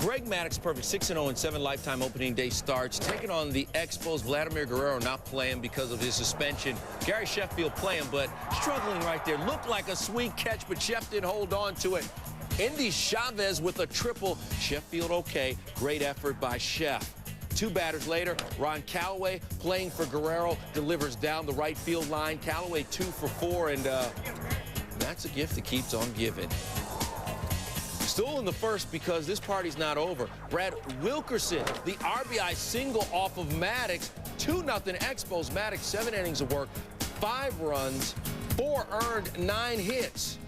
Greg Maddux, perfect 6-0-7 lifetime opening day starts. Taking on the Expos. Vladimir Guerrero not playing because of his suspension. Gary Sheffield playing, but struggling right there. Looked like a sweet catch, but Sheff didn't hold on to it. Endy Chavez with a triple. Sheffield okay. Great effort by Sheff. Two batters later, Ron Callaway playing for Guerrero delivers down the right field line. Callaway 2 for 4, and that's a gift that keeps on giving. Still in the first because this party's not over. Brad Wilkerson, the RBI single off of Maddux. 2-0 Expos. Maddux, 7 innings of work, 5 runs, 4 earned, 9 hits.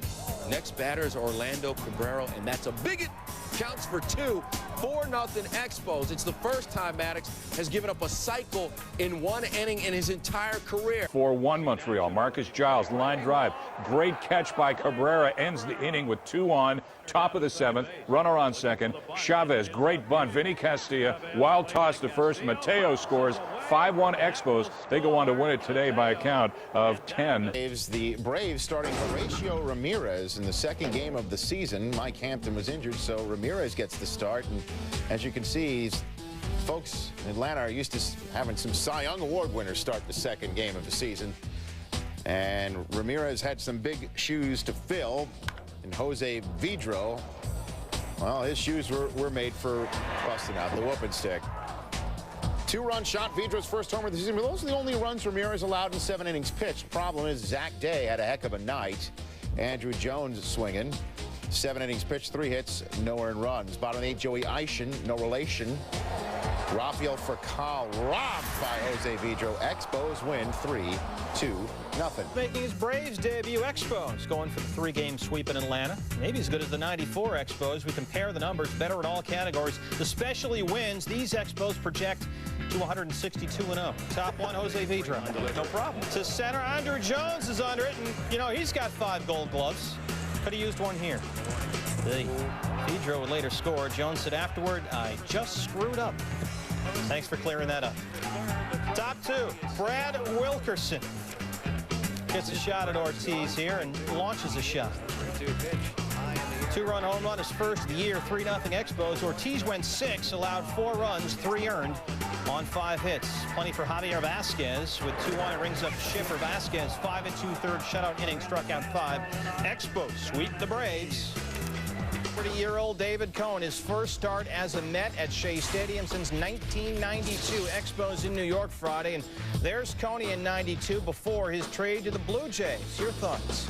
Next batter is Orlando Cabrera, and that's a big hit. Counts for 2. 4-0 Expos. It's the first time Maddux has given up a cycle in 1 inning in his entire career. 4-1 Montreal. Marcus Giles, line drive. Great catch by Cabrera. Ends the inning with 2 on. Top of the 7th. Runner on second. Chavez, great bunt. Vinny Castilla, wild toss to first. Mateo scores. 5-1 Expos. They go on to win it today by a count of 10. The Braves starting Horatio Ramirez in the second game of the season. Mike Hampton was injured, so Ramirez gets the start. And as you can see, folks in Atlanta are used to having some Cy Young Award winners start the second game of the season. And Ramirez had some big shoes to fill. And Jose Vidro, well, his shoes were made for busting out the whooping stick. 2-run shot, Vidro's first homer of the season. But those are the only runs Ramirez allowed in 7 innings pitched. Problem is Zach Day had a heck of a night. Andrew Jones swinging. 7 innings pitched, 3 hits, no earned runs. Bottom 8, Joey Eishen, no relation. Rafael Furcal robbed by Jose Vidro. Expos win 3-2. Making his Braves debut, Expos going for the 3-game sweep in Atlanta. Maybe as good as the '94 Expos. We compare the numbers, better in all categories, especially wins. These Expos project to 162-0. Top 1, Jose Vidro. No problem. To center, Andrew Jones is under it, and you know he's got 5 Gold Gloves. Could have used one here. Vidro would later score. Jones said afterward, "I just screwed up." Thanks for clearing that up. Top 2, Brad Wilkerson gets a shot at Ortiz here and launches a shot. 2-run home run, his first of the year, 3-0 Expos. Ortiz went 6, allowed 4 runs, 3 earned on 5 hits. Plenty for Javier Vasquez with 2 on. It rings up Schiffer. Vasquez, 5 2/3 shutout inning, struck out 5. Expos sweep the Braves. 40-year-old David Cone, his first start as a Met at Shea Stadium since 1992. Expos in New York Friday, and there's Coney in '92 before his trade to the Blue Jays. Your thoughts?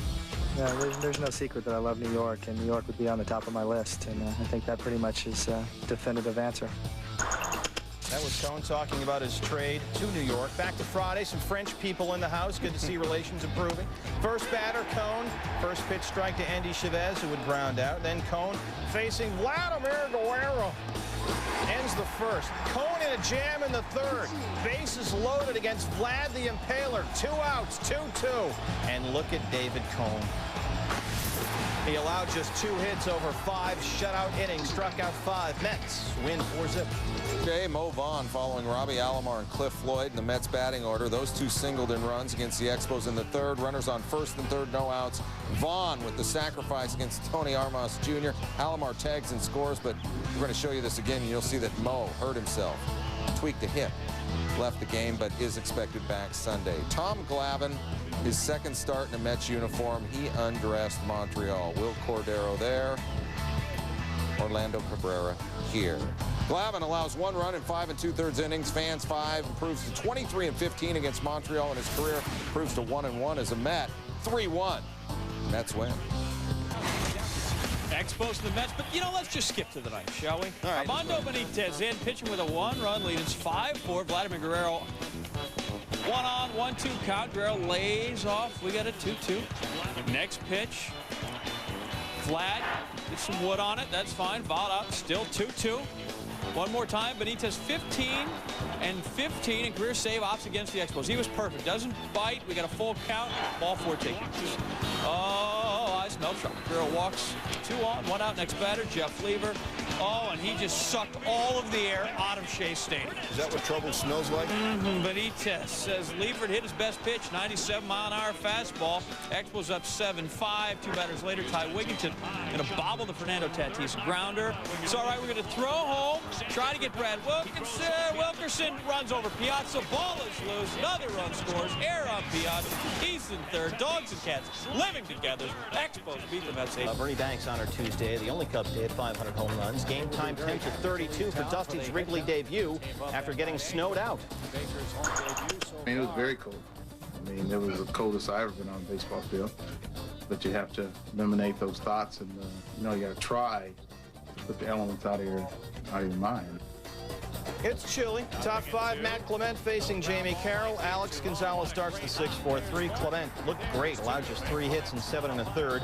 Yeah, there's no secret that I love New York, and New York would be on the top of my list, and I think that pretty much is a definitive answer. That was Cone talking about his trade to New York. Back to Friday, some French people in the house. Good to see relations improving. First batter, Cone. First pitch strike to Endy Chavez, who would ground out. Then Cone facing Vladimir Guerrero. Ends the first. Cone in a jam in the third. Bases loaded against Vlad the Impaler. 2 outs, 2-2. And look at David Cone. He allowed just 2 hits over 5 shutout innings, struck out 5. Mets win 4-zip. Okay, Mo Vaughn following Robbie Alomar and Cliff Floyd in the Mets batting order. Those 2 singled in runs against the Expos in the third. Runners on first and third, no outs. Vaughn with the sacrifice against Tony Armas Jr. Alomar tags and scores, but we're going to show you this again, and you'll see that Mo hurt himself. Tweaked a hip. Left the game, but is expected back Sunday. Tom Glavine, his second start in a Mets uniform. He undressed Montreal. Will Cordero there. Orlando Cabrera here. Glavine allows 1 run in 5 2/3 innings. Fans 5. Improves to 23-15 against Montreal in his career. Improves to 1-1 as a Met. 3-1. Mets win. Expos to the Mets, but you know, let's just skip to the ninth, shall we? All right, Armando Benitez in, pitching with a 1-run lead. It's 5-4. Vladimir Guerrero, 1 on, 1-2 count. Guerrero lays off. We got a 2-2. Next pitch. Vlad gets some wood on it. That's fine. Fouled out. Still 2-2. One more time. Benitez 15 and 15 in career save ops against the Expos. He was perfect. Doesn't bite. We got a full count. Ball 4 taken. Oh, I smell trouble. Guerrero walks 2 on, 1 out. Next batter, Jeff Lever. Oh, and he just sucked all of the air out of Shea Stadium. Is that what trouble smells like? Benitez says Liefert hit his best pitch, 97-mile-an-hour fastball. Expos up 7-5. 2 batters later, Ty Wigginton going to bobble the Fernando Tatis grounder. It's all right. We're going to throw home, try to get Brad Wilkerson runs over Piazza. Ball is loose. Another run scores. Error on Piazza. He's in third. Dogs and cats living together. Expos beat the Mets 8. Bernie Banks on her Tuesday, the only Cubs to hit 500 home runs. Game time 10-32 for Dusty's Wrigley debut after getting snowed out. I mean, it was very cold. I mean, it was the coldest I've ever been on a baseball field. But you have to eliminate those thoughts, and you know, you got to try to put the elements out of your mind. It's chilly. Top 5, Matt Clement facing Jamie Carroll. Alex Gonzalez starts the 6-4-3. Clement looked great, allowed just 3 hits in 7 1/3.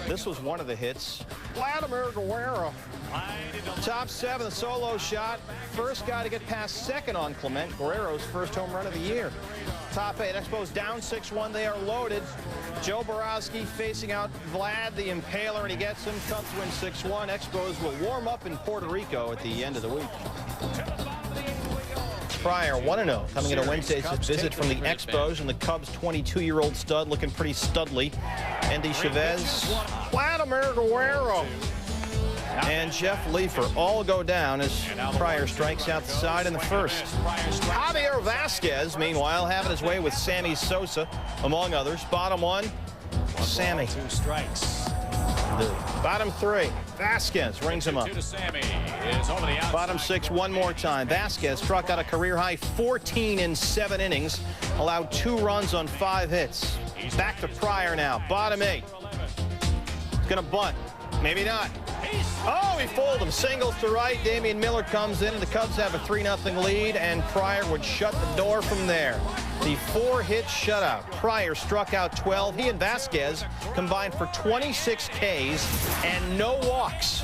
This was one of the hits. Vladimir Guerrero. Top 7, solo shot. First guy to get past second on Clement. Guerrero's first home run of the year. Top 8, Expos down 6-1. They are loaded. Joe Borowski facing out Vlad the Impaler, and he gets him. Cubs win 6-1. Expos will warm up in Puerto Rico at the end of the week. Pryor 1-0 coming into Wednesday's visit from the Expos, and the Cubs' 22-year-old stud looking pretty studly. Andy Chavez, Vladimir Guerrero, and Jeff Leefer all go down as Pryor strikes out the side in the first. Javier Vasquez, meanwhile, having his way with Sammy Sosa, among others. Bottom 1, Sammy. 2 strikes. Bottom 3, Vasquez rings him up. Bottom 6, one more time. Vasquez struck out a career-high 14 in 7 innings, allowed 2 runs on 5 hits. Back to Pryor now. Bottom 8. He's going to bunt. Maybe not. Oh, he fooled him. Singles to right. Damian Miller comes in, and the Cubs have a 3-0 lead, and Pryor would shut the door from there. The 4-hit shutout. Pryor struck out 12. He and Vasquez combined for 26 Ks and no walks.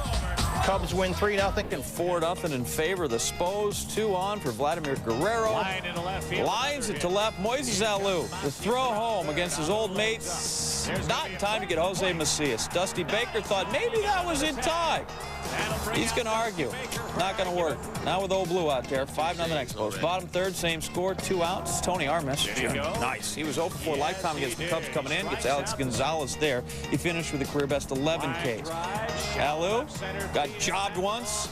Cubs win 3-0. And 4-0 in favor of the Spos. 2 on for Vladimir Guerrero. Line into left field. Lines it to left. Moises Alou, the throw home against his old mates. Not in time to get Jose Macias. Dusty Baker thought maybe that was in time. He's going to argue. Not going to work. Now with old Blue out there. 5-0 Expos. Bottom 3rd, same score. 2 outs. Tony Armas. Nice. He was 0-4 lifetime against the Cubs coming in. Gets Alex Gonzalez there. He finished with a career best 11 Ks. Alou got jobbed once,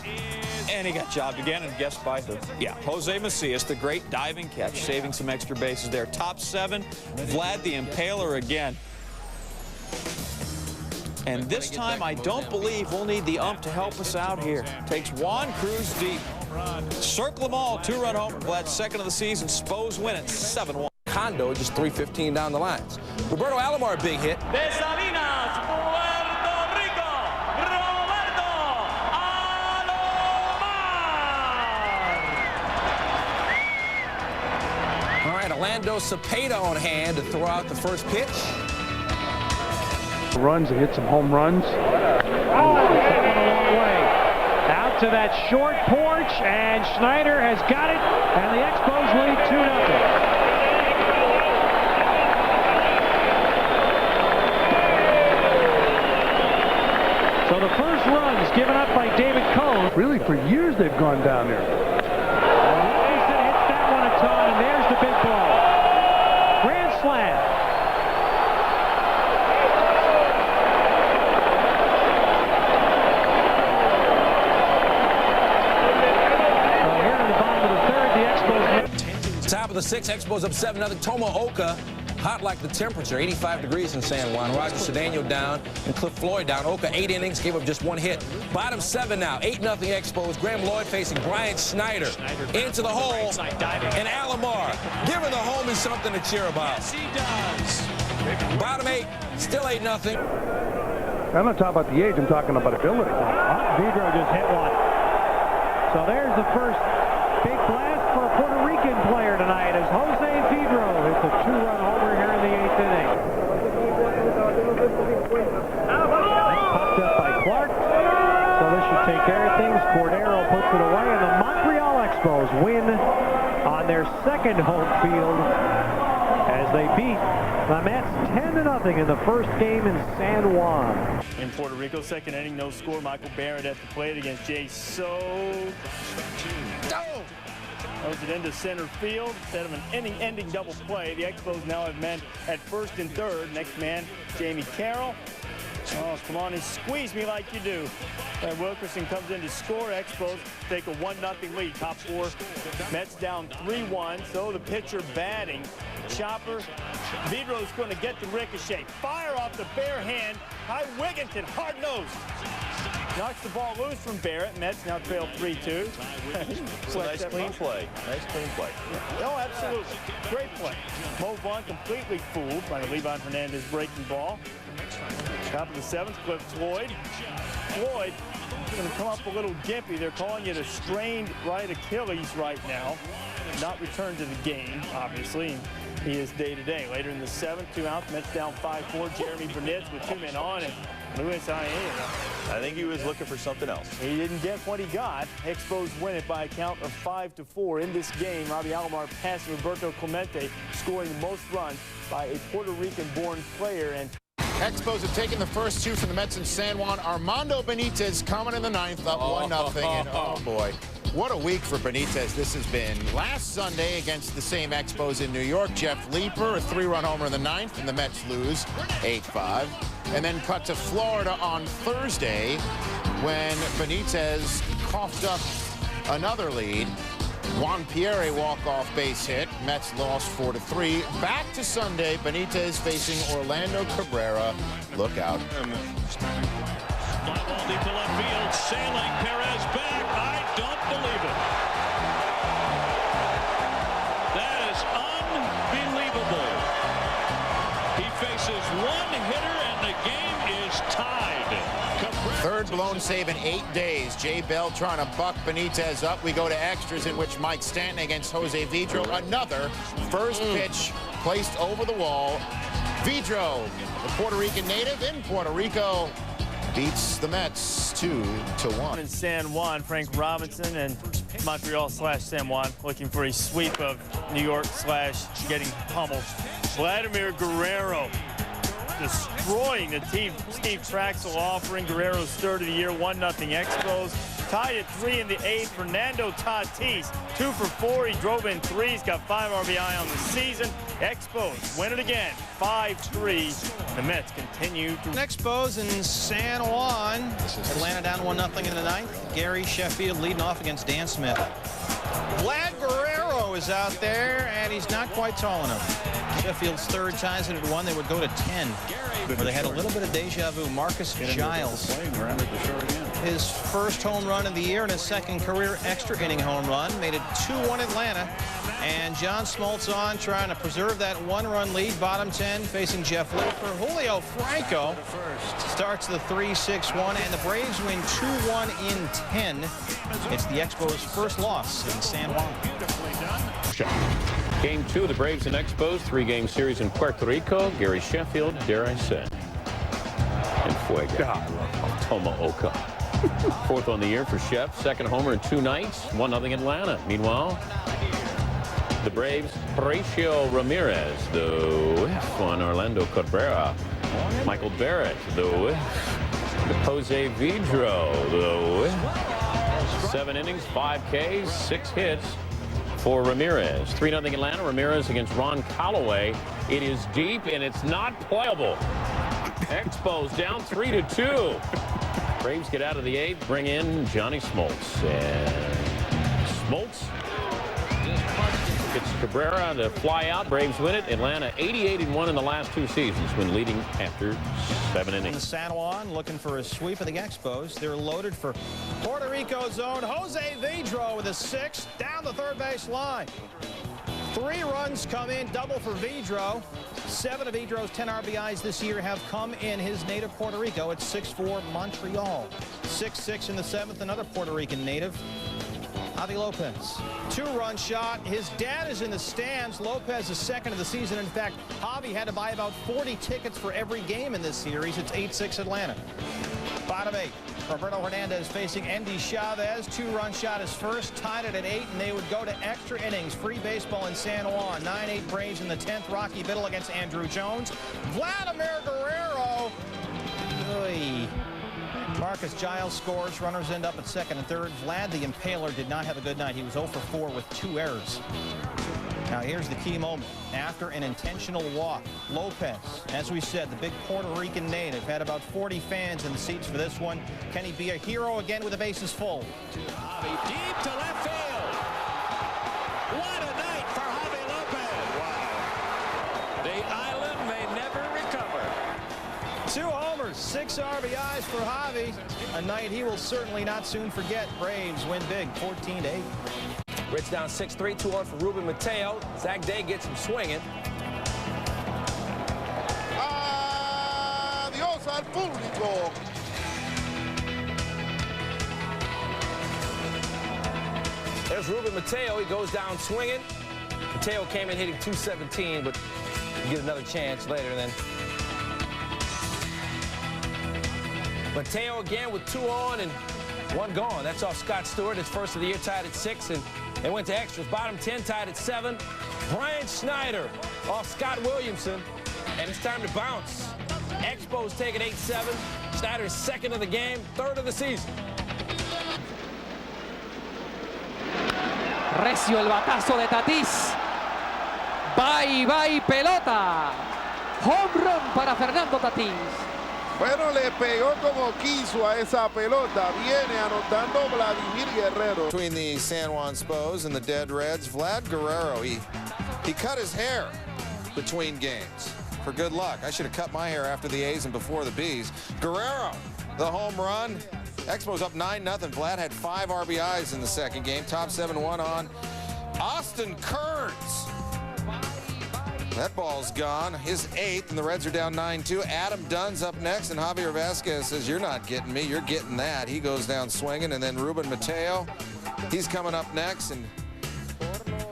and he got jobbed again, and guess by who? Yeah, Jose Macias, the great diving catch, saving some extra bases there. Top 7, Vlad the Impaler again. And this time, I don't believe we'll need the ump to help us out here. Takes Juan Cruz deep. Circle them all. 2-run home. Vlad's second of the season. Spos win it 7-1. Condo just 315 down the lines. Roberto Alomar, big hit. All right, Orlando Cepeda on hand to throw out the first pitch. Runs and hit some home runs. Oh, that went a long way. Out to that short porch, and Schneider has got it, and the Expos lead 2-0. So the first run is given up by David Cohn. Really, for years they've gone down there. Mason hits that one a ton, and there's the big ball. Grand slam. Top of the 6th, Expos up 7-0. Tomooka, hot like the temperature, 85 degrees in San Juan. Roger Cedeno down and Cliff Floyd down. Oka 8 innings, gave up just 1 hit. Bottom 7 now, 8-0 Expos. Graham Lloyd facing Brian Schneider into the hole, and Alomar giving the homies something to cheer about. Yes, he does. Bottom 8, still 8-0. I'm not talking about the age, I'm talking about ability. Vidro just hit one. So there's the first big blast for a Puerto Rican player tonight as Jose Vidro hits a 2-run homer here in the 8th inning. Popped up by Clark. So this should take care of things. Cordero puts it away, and the Montreal Expos win on their second home field as they beat the Mets 10-0 in the first game in San Juan. In Puerto Rico, second inning, no score. Michael Barrett at the plate against Jay Throws it into center field instead of an inning-ending double play. The Expos now have men at first and third. Next man, Jamie Carroll. Oh, come on and squeeze me like you do. And Wilkerson comes in to score. Expos take a 1-0 lead. Top four. Mets down 3-1. So the pitcher batting. Chopper. Vidro's going to get the ricochet. Fire off the bare hand. High Wigginton, hard-nosed. Knocks the ball loose from Barrett. Mets now trail 3-2. Nice clean play. Nice clean play. Oh, absolutely. Great play. Mo Vaughn completely fooled by the Levan Hernandez breaking ball. Top of the seventh, Cliff Floyd. Floyd is going to come up a little gimpy. They're calling it a strained right Achilles right now. Not returned to the game, obviously. He is day-to-day. Later in the seventh, 2 outs. Mets down 5-4. Jeremy Burnitz with 2 men on, and Luis Aena. I think he was looking for something else. He didn't get what he got. Expos win it by a count of 5-4. In this game, Robbie Alomar passing Roberto Clemente, scoring the most runs by a Puerto Rican-born player. And Expos have taken the first 2 from the Mets in San Juan. Armando Benitez coming in the 9th, up 1-0. And oh boy, what a week for Benitez this has been. Last Sunday against the same Expos in New York, Jeff Leeper, a 3-run homer in the 9th, and the Mets lose 8-5. And then cut to Florida on Thursday when Benitez coughed up another lead. Juan Pierre walk-off base hit. Mets lost 4-3. Back to Sunday, Benitez facing Orlando Cabrera. Look out. Fly ball deep to left field, sailing Perez back. I don't believe it. That is unbelievable. He faces one hitter and the game is tied. Third blown save in 8 days. Jay Bell trying to buck Benitez up. We go to extras in which Mike Stanton against Jose Vidro. Another first pitch placed over the wall. Vidro, the Puerto Rican native in Puerto Rico, beats the Mets 2-1. In San Juan, Frank Robinson and Montreal/San Juan looking for a sweep of New York/ getting pummeled. Vladimir Guerrero destroying the team. Steve Traxel offering Guerrero's third of the year, 1-0 Expos. Tied at 3 in the 8th. Fernando Tatis, 2 for 4. He drove in 3. He's got 5 RBI on the season. Expos win it again, 5-3. The Mets continue to. Expos in San Juan. Atlanta down 1-0 in the 9th. Gary Sheffield leading off against Dan Smith. Vlad Guerrero is out there, and he's not quite tall enough. Sheffield's third ties it at 1. They would go to 10, where they had a little bit of deja vu. Marcus Giles, his first home run of the year and his second career extra inning home run, made it 2-1 Atlanta. And John Smoltz on trying to preserve that 1-run lead. Bottom 10 facing Jeff Leeper. Julio Franco starts the 3-6-1, and the Braves win 2-1 in 10. It's the Expos' first loss in San Juan. Game 2, the Braves and Expos, 3-game series in Puerto Rico. Gary Sheffield, dare I say, and Fuego. Tomaoka. Fourth on the year for Shep. Second homer in 2 nights. 1-0 Atlanta. Meanwhile, the Braves, Horatio Ramirez, the whiff on Orlando Cabrera. Michael Barrett, the whiff. Jose Vidro, the whiff. 7 innings, 5 Ks, 6 hits for Ramirez. 3-0 Atlanta. Ramirez against Ron Callaway. It is deep and it's not playable. Expos down 3-2. Braves get out of the 8th, bring in Johnny Smoltz. And Smoltz gets Cabrera to fly out. Braves win it. Atlanta 88-1 in the last 2 seasons when leading after 7 innings. In San Juan looking for a sweep of the Expos. They're loaded for Puerto Rico zone. Jose Vidro with a 6 down the third base line. 3 runs come in, double for Vidro. 7 of Vidro's 10 RBIs this year have come in his native Puerto Rico. It's 6-4 Montreal. 6-6 in the 7th, another Puerto Rican native, Javi Lopez. 2-run shot. His dad is in the stands. Lopez is second of the season. In fact, Javi had to buy about 40 tickets for every game in this series. It's 8-6 Atlanta. Bottom 8. Roberto Hernandez facing Endy Chavez. 2-run shot is first, tied it at 8, and they would go to extra innings. Free baseball in San Juan. 9-8 Braves in the 10th. Rocky Biddle against Andrew Jones. Vladimir Guerrero. Oy. Marcus Giles scores. Runners end up at second and third. Vlad the Impaler did not have a good night. He was 0 for 4 with 2 errors. Now here's the key moment. After an intentional walk, Lopez, as we said, the big Puerto Rican native, had about 40 fans in the seats for this one. Can he be a hero again with the bases full? Javi deep to left field. What a night for Javi Lopez. Wow. The island may never recover. 2 homers, 6 RBIs for Javi. A night he will certainly not soon forget. Braves win big, 14-8. Reds down 6-3, 2-1 for Ruben Mateo. Zach Day gets him swinging. Adiós al público. There's Ruben Mateo. He goes down swinging. Mateo came in hitting .217, but you get another chance later. Then Mateo again with 2 on and 1 gone. That's off Scott Stewart. His first of the year, tied at 6, and they went to extras. Bottom 10 tied at 7. Brian Schneider off Scott Williamson, and it's time to bounce. Expos take it 8-7. Schneider's second of the game, third of the season. Recio el batazo de Tatis. Bye, bye, pelota. Home run para Fernando Tatis. Bueno, le pegó como quiso a esa pelota. Viene anotando Vladimir Guerrero. Between the San Juan Expos and the Dead Reds, Vlad Guerrero, he cut his hair between games for good luck. I should have cut my hair after the A's and before the B's. Guerrero, the home run. Expos up 9-0. Vlad had 5 RBIs in the second game. Top 7-1 on Austin Kearns. That ball's gone. His 8th, and the Reds are down 9-2. Adam Dunn's up next, and Javier Vasquez says, "You're not getting me, you're getting that." He goes down swinging, and then Ruben Mateo, he's coming up next, and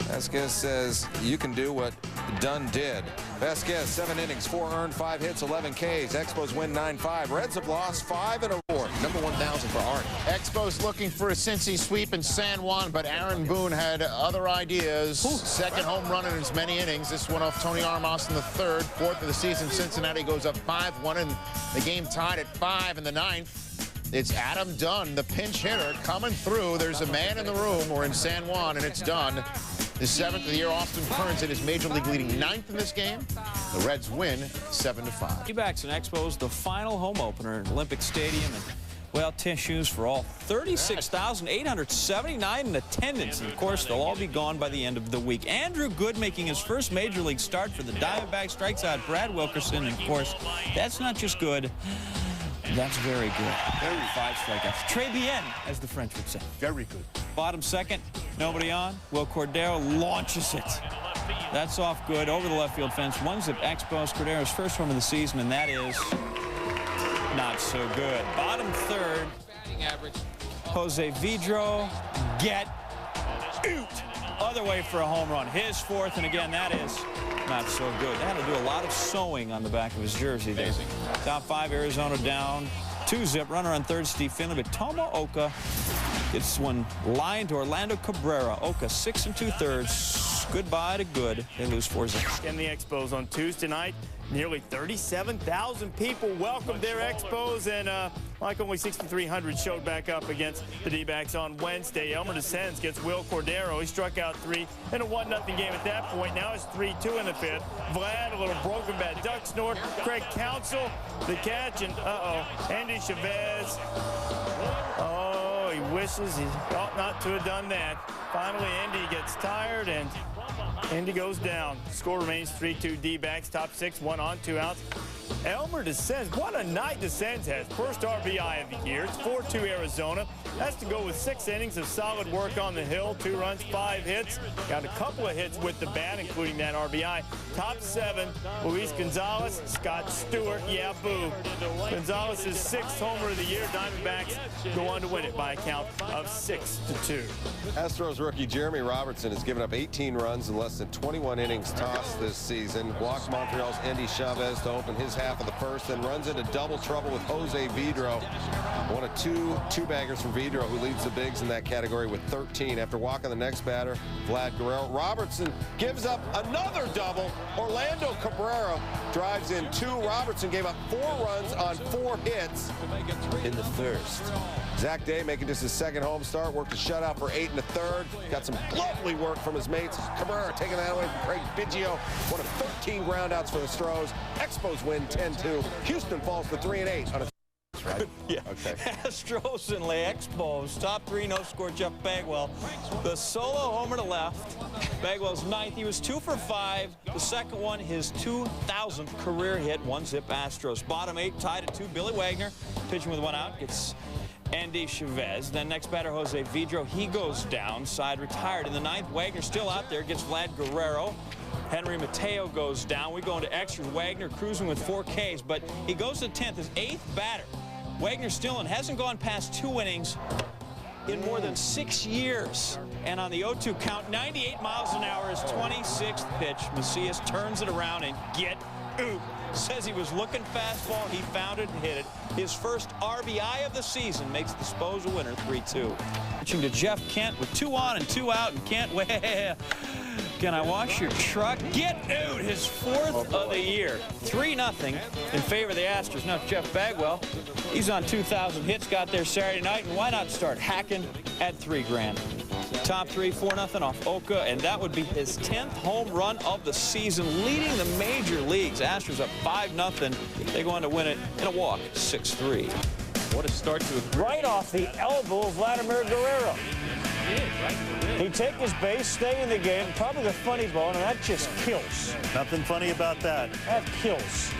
Vasquez says, "You can do what Dunn did." Vasquez, 7 innings, 4 earned, 5 hits, 11 Ks. Expos win 9-5. Reds have lost 5 in a row. Number 1,000 for Art. Expos looking for a Cincy sweep in San Juan, but Aaron Boone had other ideas. Second home run in as many innings. This one off Tony Armas in the 3rd. 4th of the season. Cincinnati goes up 5-1, and the game tied at 5 in the 9th. It's Adam Dunn, the pinch hitter, coming through. There's a man in the room. We're in San Juan, and it's done. The 7th of the year, Austin Kearns hit his major league leading 9th in this game. The Reds win 7-5. Diamondbacks and Expos, the final home opener at Olympic Stadium. And, well, tissues for all 36,879 in attendance. And, of course, they'll all be gone by the end of the week. Andrew Good making his first major league start for the Diamondbacks. Strikes out Brad Wilkerson. And, of course, that's not just good. That's very good. 5 strikeouts. Très bien, as the French would say. Very good. Bottom 2nd, nobody on. Will Cordero launches it. That's off good over the left field fence. 1-zip Expos. Cordero's first home of the season, and that is not so good. Bottom 3rd, batting average. Jose Vidro, get out. Other way for a home run. His 4th, and again, that is not so good. That'll do a lot of sewing on the back of his jersey there. Top 5, Arizona down. 2-zip, runner on 3rd, Steve Finley, but Tomo Oka gets one line to Orlando Cabrera. Oka 6 2/3. Goodbye to good. They lose 4-0. And the Expos on Tuesday night. Nearly 37,000 people welcomed their Expos, and like only 6,300 showed back up against the D-backs on Wednesday. Elmer DeSenz gets Will Cordero. He struck out 3 in a 1-0 game at that point. Now it's 3-2 in the 5th. Vlad, a little broken bat duck snort. Craig Counsell, the catch, and Endy Chavez. Oh, he wishes he ought not to have done that. Finally, Endy gets tired, and Endy goes down. Score remains 3-2 D-backs. Top 6, 1 on, 2 outs. Elmer DeSenz, what a night DeSenz has. First RBI of the year. It's 4-2 Arizona. Has to go with 6 innings of solid work on the hill. 2 runs, 5 hits. Got a couple of hits with the bat, including that RBI. Top 7, Luis Gonzalez, Scott Stewart, yeah, boo. Gonzalez's 6th homer of the year. Diamondbacks go on to win it by a count of 6-2. Astros Expos rookie Jeremy Robertson has given up 18 runs in less than 21 innings tossed this season. Walks Montreal's Endy Chavez to open his half of the first, then runs into double trouble with Jose Vidro. One of two baggers from Vidro, who leads the bigs in that category with 13. After walking the next batter, Vlad Guerrero, Robertson gives up another double. Orlando Cabrera drives in 2. Robertson gave up 4 runs on 4 hits in the first. Zach Day making just his second home start, worked a shutout for 8 1/3. Got some lovely work from his mates. Cabrera taking that away from Craig Biggio. One of 13 groundouts for the Astros. Expos win 10-2. Houston falls to 3-8 on a right? Yeah. Okay. Astros and Expos. Top 3, no score, Jeff Bagwell. The solo homer to left. Bagwell's 9th. He was 2 for 5. The second one, his 2,000th career hit. 1-zip Astros. Bottom 8 tied at 2. Billy Wagner pitching with 1 out. Gets Endy Chavez. Then next batter, Jose Vidro. He goes down. Side retired. In the 9th, Wagner still out there. Gets Vlad Guerrero. Henry Mateo goes down. We go into extras. Wagner cruising with 4 Ks, but he goes to 10th, his 8th batter. Wagner still in, hasn't gone past 2 innings in more than 6 years. And on the 0-2 count, 98 miles an hour, his 26th pitch. Macias turns it around and get oop. Says he was looking fastball. He found it and hit it. His first RBI of the season makes the Expos a winner, 3-2. Pitching to Jeff Kent with 2 on and 2 out, and Kent, can I wash your truck? Get out! His 4th of the year. 3-0 in favor of the Astros. Now Jeff Bagwell, he's on 2,000 hits, got there Saturday night, and why not start hacking at $3 grand? Top 3, 4-0 off Oka, and that would be his 10th home run of the season, leading the major leagues. Astros up 5-0. They go on to win it in a walk, 6-3. What a start to right off the elbow of Vladimir Guerrero. He'd take his base, stay in the game, probably the funny bone, and that just kills. Nothing funny about that. That kills.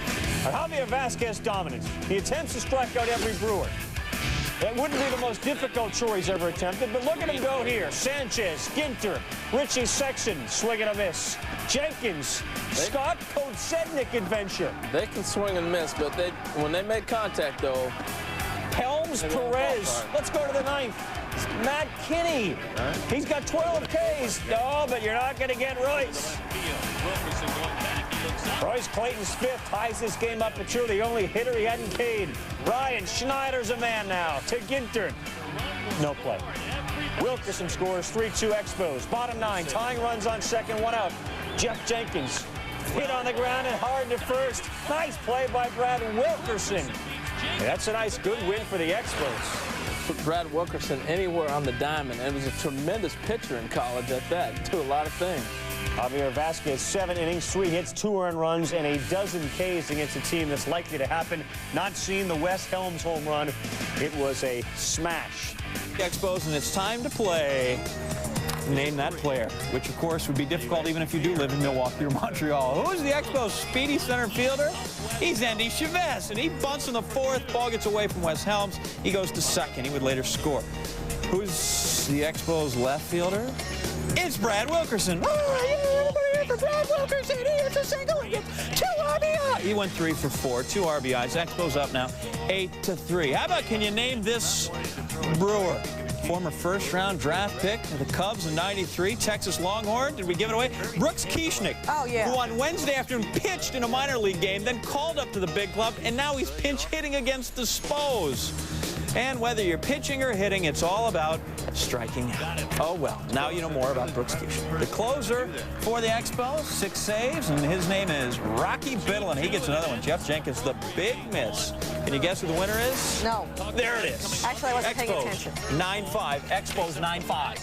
Javier Vasquez dominance. He attempts to strike out every Brewer. It wouldn't be the most difficult chore he's ever attempted, but look at him go here. Sanchez, Ginter, Richie Sexton, swing and a miss. Jenkins, Scott Podsednik adventure. They can swing and miss, but when they make contact, though. Helms, Perez. Let's go to the 9th. Matt Kinney. He's got 12 Ks. No, but you're not going to get Royce. Royce Clayton's 5th, ties this game up to 2, the only hitter he hadn't paid. Ryan Schneider's a man now. To Ginter. No play. Wilkerson scores 3-2 Expos. Bottom 9, tying runs on second, 1 out. Jeff Jenkins hit on the ground and hard to first. Nice play by Brad Wilkerson. That's a nice, good win for the Expos. Put Brad Wilkerson anywhere on the diamond, and was a tremendous pitcher in college at that. Do a lot of things. Javier Vasquez, 7 innings, 3 hits, 2 earned runs, and a dozen Ks against a team that's likely to happen. Not seeing the Wes Helms home run. It was a smash. Expos, and it's time to play. Name that player, which of course would be difficult even if you do live in Milwaukee or Montreal. Who's the Expos' speedy center fielder? He's Endy Chavez, and he bunts in the 4th. Ball gets away from Wes Helms. He goes to 2nd. He would later score. Who's the Expos' left fielder? It's Brad Wilkerson. Oh, yeah, for Brad Wilkerson. He hits a single and gets 2 RBIs. He went 3 for 4, 2 RBIs. Expos up now 8-3. How about, can you name this Brewer? Former first-round draft pick of the Cubs in '93, Texas Longhorn. Did we give it away? Brooks Kieschnick, who on Wednesday afternoon pitched in a minor league game, then called up to the big club, and now he's pinch hitting against the Expos. And whether you're pitching or hitting, it's all about striking out. Oh, well, now you know more about Brooks Kieschnick. The closer for the Expos, 6 saves, and his name is Rocky Biddle, and he gets another one. Jeff Jenkins, the big miss. Can you guess who the winner is? No. There it is. Actually, I wasn't paying attention. 9-5. Expos 9-5.